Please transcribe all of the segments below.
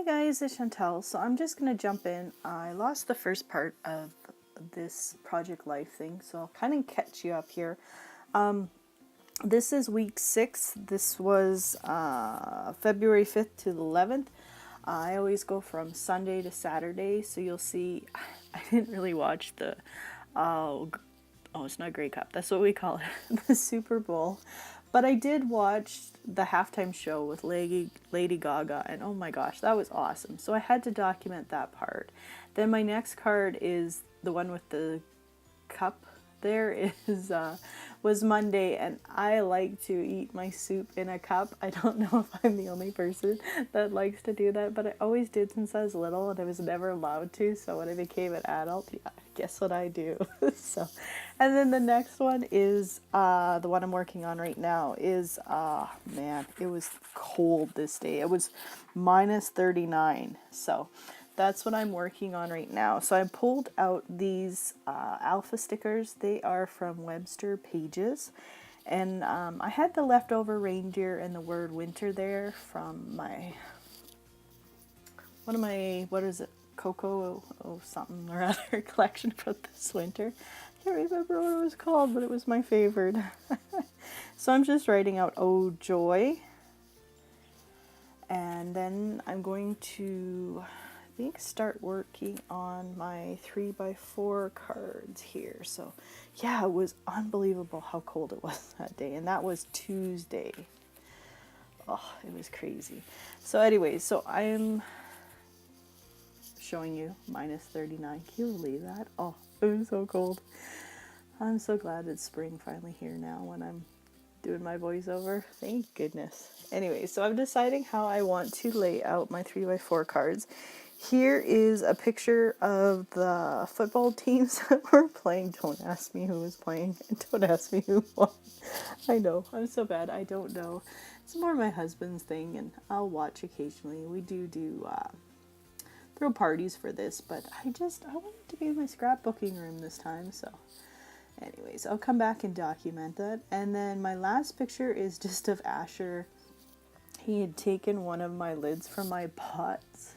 guys, it's Shantele. So I'm just going to jump in. I lost the first part of this Project Life thing, so I'll kind of catch you up here. This is week 6. This was February 5th to the 11th. I always go from Sunday to Saturday, so you'll see I didn't really watch the, it's not Grey Cup, that's what we call it, the Super Bowl. But I did watch the halftime show with Lady Gaga, and oh my gosh, that was awesome. So I had to document that part. Then my next card is the one with the cup. There is was Monday, and I like to eat my soup in a cup. I don't know if I'm the only person that likes to do that, but I always did since I was little, and I was never allowed to. So when I became an adult, yeah, guess what I do? So, and then the next one is the one I'm working on right now is man, it was cold this day. It was minus 39. So that's what I'm working on right now. So I pulled out these alpha stickers. They are from Webster Pages. And I had the leftover reindeer and the word winter there from my, what is it? Cocoa something or other collection from this winter. I can't remember what it was called, but it was my favorite. So I'm just writing out "Oh Joy." And then I'm going to start working on my 3x4 cards here. So yeah, it was unbelievable how cold it was that day, and that was Tuesday. Oh, it was crazy. So anyways, so I'm showing you minus 39. Can you believe that? Oh, it was so cold. I'm so glad it's spring finally here now when I'm doing my voiceover. Thank goodness. Anyway, so I'm deciding how I want to lay out my 3x4 cards. Here is a picture of the football teams that were playing. Don't ask me who was playing. Don't ask me who won. I know, I'm so bad. I don't know. It's more my husband's thing, and I'll watch occasionally. We do throw parties for this, but I want it to be my scrapbooking room this time, so anyways, I'll come back and document that. And then my last picture is just of Asher. He had taken one of my lids from my pots,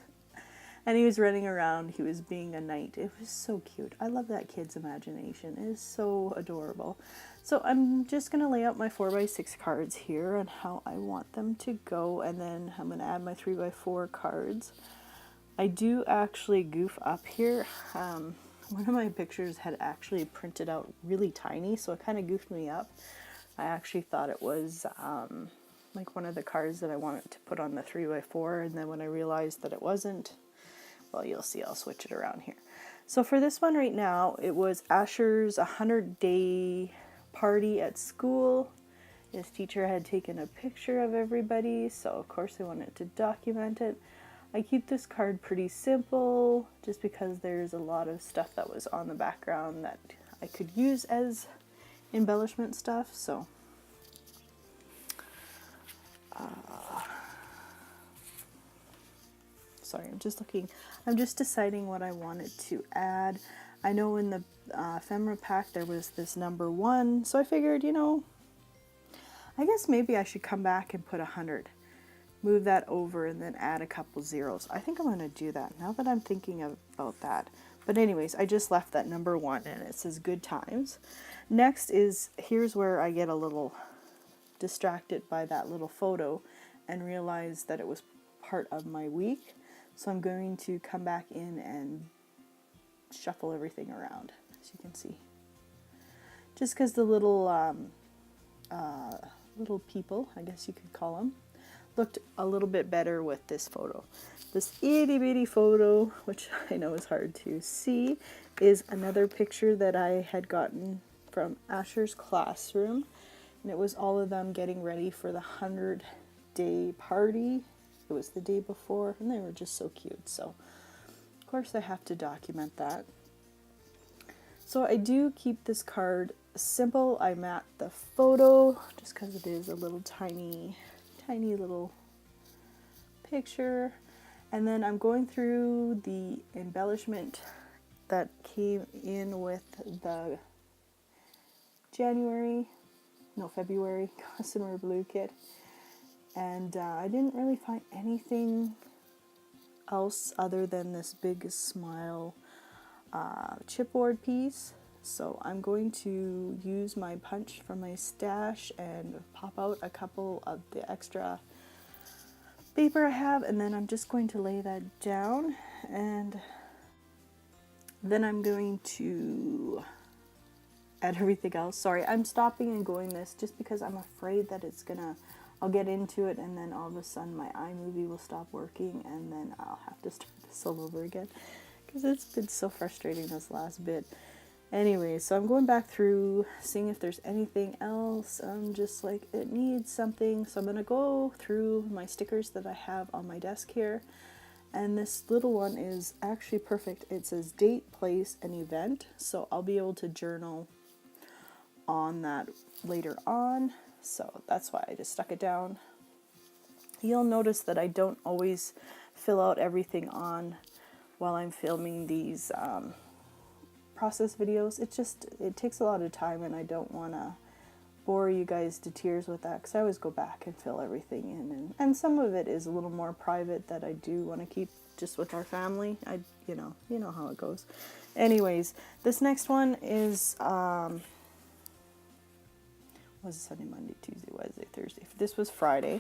and he was running around. He was being a knight. It was so cute. I love that kid's imagination. It is so adorable. So I'm just going to lay out my 4x6 cards here and how I want them to go, and then I'm going to add my 3x4 cards. I do actually goof up here. One of my pictures had actually printed out really tiny, so it kind of goofed me up. I actually thought it was like one of the cards that I wanted to put on the 3x4, and then when I realized that it wasn't, well, you'll see, I'll switch it around here. So for this one right now, it was Asher's 100-day party at school. His teacher had taken a picture of everybody, so of course I wanted to document it. I keep this card pretty simple just because there's a lot of stuff that was on the background that I could use as embellishment stuff. So sorry, I'm just deciding what I wanted to add. I know in the ephemera pack there was this number 1, so I figured, I guess maybe I should come back and put 100. Move that over and then add a couple zeros. I think I'm going to do that now that I'm thinking about that. But anyways, I just left that number 1 and it says good times. Next is, here's where I get a little distracted by that little photo and realize that it was part of my week. So I'm going to come back in and shuffle everything around, as you can see. Just because the little people, I guess you could call them, looked a little bit better with this photo. This itty bitty photo, which I know is hard to see, is another picture that I had gotten from Asher's classroom, and it was all of them getting ready for the 100-day party. It was the day before, and they were just so cute. So of course I have to document that. So I do keep this card simple. I matte the photo just because it is a little tiny little picture, and then I'm going through the embellishment that came in with the February Gossamer Blue kit, and I didn't really find anything else other than this big smile chipboard piece. So I'm going to use my punch from my stash and pop out a couple of the extra paper I have, and then I'm just going to lay that down, and then I'm going to add everything else. Sorry, I'm stopping and going this just because I'm afraid that I'll get into it and then all of a sudden my iMovie will stop working and then I'll have to start this all over again because it's been so frustrating this last bit. Anyway, so I'm going back through, seeing if there's anything else. I'm just like, it needs something. So I'm going to go through my stickers that I have on my desk here. And this little one is actually perfect. It says date, place, and event. So I'll be able to journal on that later on. So that's why I just stuck it down. You'll notice that I don't always fill out everything on while I'm filming these process videos. It takes a lot of time and I don't want to bore you guys to tears with that because I always go back and fill everything in, and some of it is a little more private that I do want to keep just with our family. You know how it goes. Anyways, this next one is was it Sunday, Monday, Tuesday, Wednesday, Thursday. This was Friday,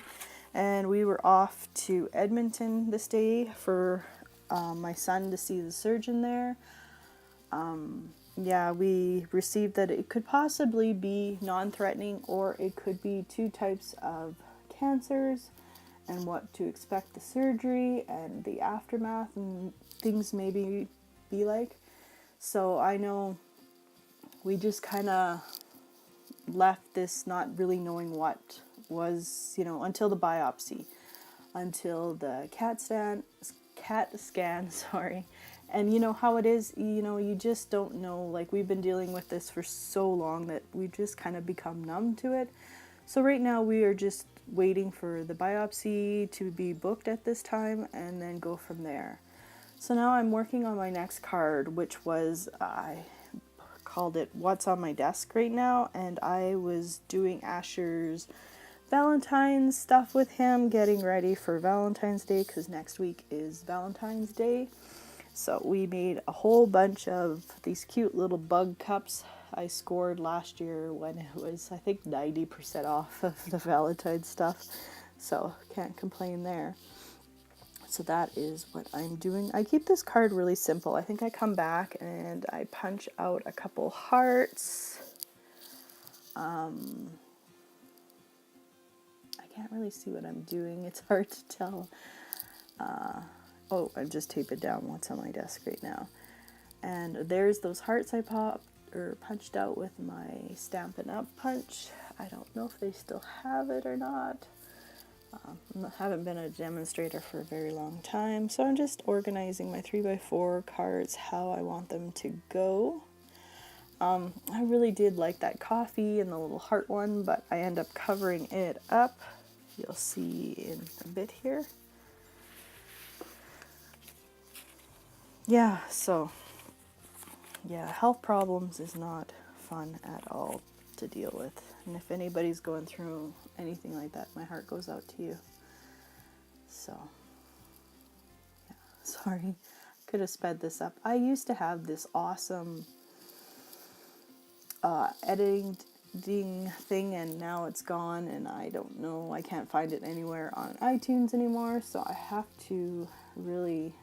and we were off to Edmonton this day for my son to see the surgeon there. Yeah, we received that it could possibly be non-threatening or it could be 2 types of cancers, and what to expect the surgery and the aftermath and things maybe be like. So I know we just kind of left this not really knowing what was, until the biopsy, until the CAT scan, sorry. And you know how it is, you just don't know. Like, we've been dealing with this for so long that we've just kind of become numb to it. So right now we are just waiting for the biopsy to be booked at this time and then go from there. So now I'm working on my next card, which was, I called it What's on My Desk right now, and I was doing Asher's Valentine's stuff with him, getting ready for Valentine's Day because next week is Valentine's Day. So we made a whole bunch of these cute little bug cups I scored last year when it was, I think, 90% off of the Valentine's stuff. So can't complain there. So that is what I'm doing. I keep this card really simple. I think I come back and I punch out a couple hearts. I can't really see what I'm doing. It's hard to tell. Oh, I've just taped it down what's on my desk right now. And there's those hearts I punched out with my Stampin' Up punch. I don't know if they still have it or not. I haven't been a demonstrator for a very long time, so I'm just organizing my 3x4 cards how I want them to go. I really did like that coffee and the little heart one, but I end up covering it up. You'll see in a bit here. Yeah, so, yeah, health problems is not fun at all to deal with. And if anybody's going through anything like that, my heart goes out to you. So, yeah, sorry. Could have sped this up. I used to have this awesome editing thing, and now it's gone, and I don't know. I can't find it anywhere on iTunes anymore, so I have to really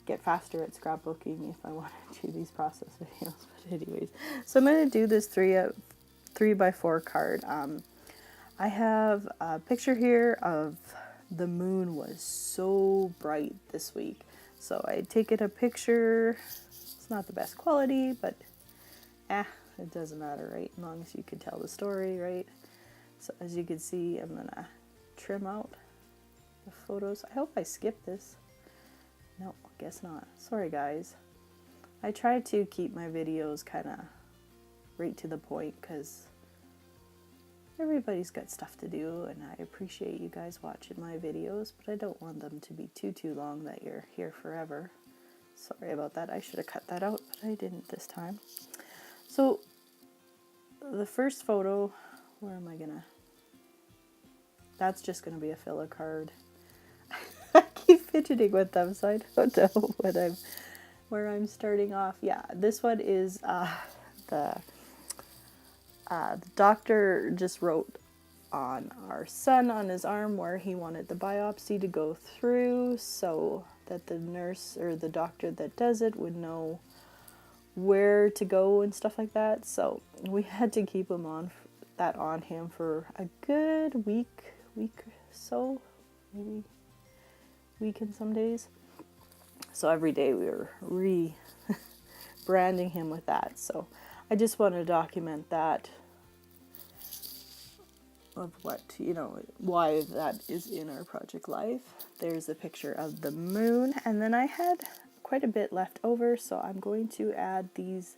get faster at scrapbooking if I want to do these process videos. But anyways, so I'm going to do this 3x4 card. I have a picture here of the moon was so bright this week. So I taken a picture. It's not the best quality, but it doesn't matter, right? As long as you can tell the story, right? So as you can see, I'm going to trim out the photos. I hope I skipped this. No, guess not. Sorry, guys. I try to keep my videos kind of right to the point because everybody's got stuff to do, and I appreciate you guys watching my videos, but I don't want them to be too long that you're here forever. Sorry about that. I should have cut that out, but I didn't this time. So the first photo, where am I gonna? That's just gonna be a filler card. I keep fidgeting with them, so I don't know where I'm starting off. Yeah, this one is the the doctor just wrote on our son on his arm where he wanted the biopsy to go through, so that the nurse or the doctor that does it would know where to go and stuff like that. So we had to keep him on him for a good week or so, maybe week and some days. So every day we were branding him with that. So I just want to document that, of what, why that is in our project life. There's a picture of the moon, and then I had quite a bit left over, so I'm going to add these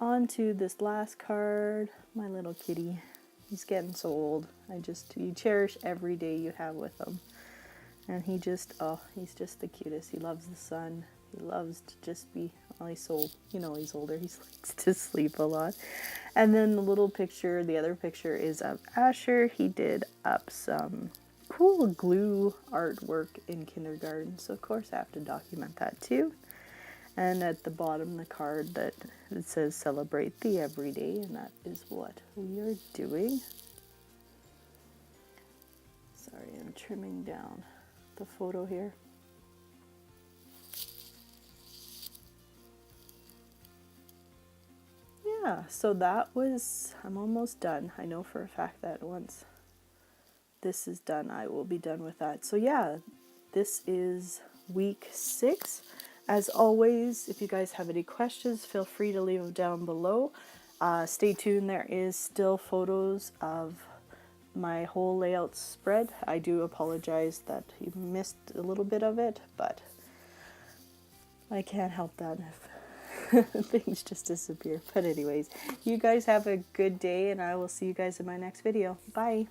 onto this last card. My little kitty, he's getting so old. You cherish every day you have with him. And he's just the cutest. He loves the sun. He loves to just be, well, he's older. He likes to sleep a lot. And then the other picture is of Asher. He did up some cool glue artwork in kindergarten. So of course I have to document that too. And at the bottom, the card that it says celebrate the everyday, and that is what we are doing. Sorry, I'm trimming down the photo here. Yeah, so I'm almost done. I know for a fact that once this is done, I will be done with that. So yeah, this is week 6. As always, if you guys have any questions, feel free to leave them down below. Stay tuned, there is still photos of my whole layout spread. I do apologize that you missed a little bit of it, but I can't help that if things just disappear. But anyways, you guys have a good day, and I will see you guys in my next video. Bye.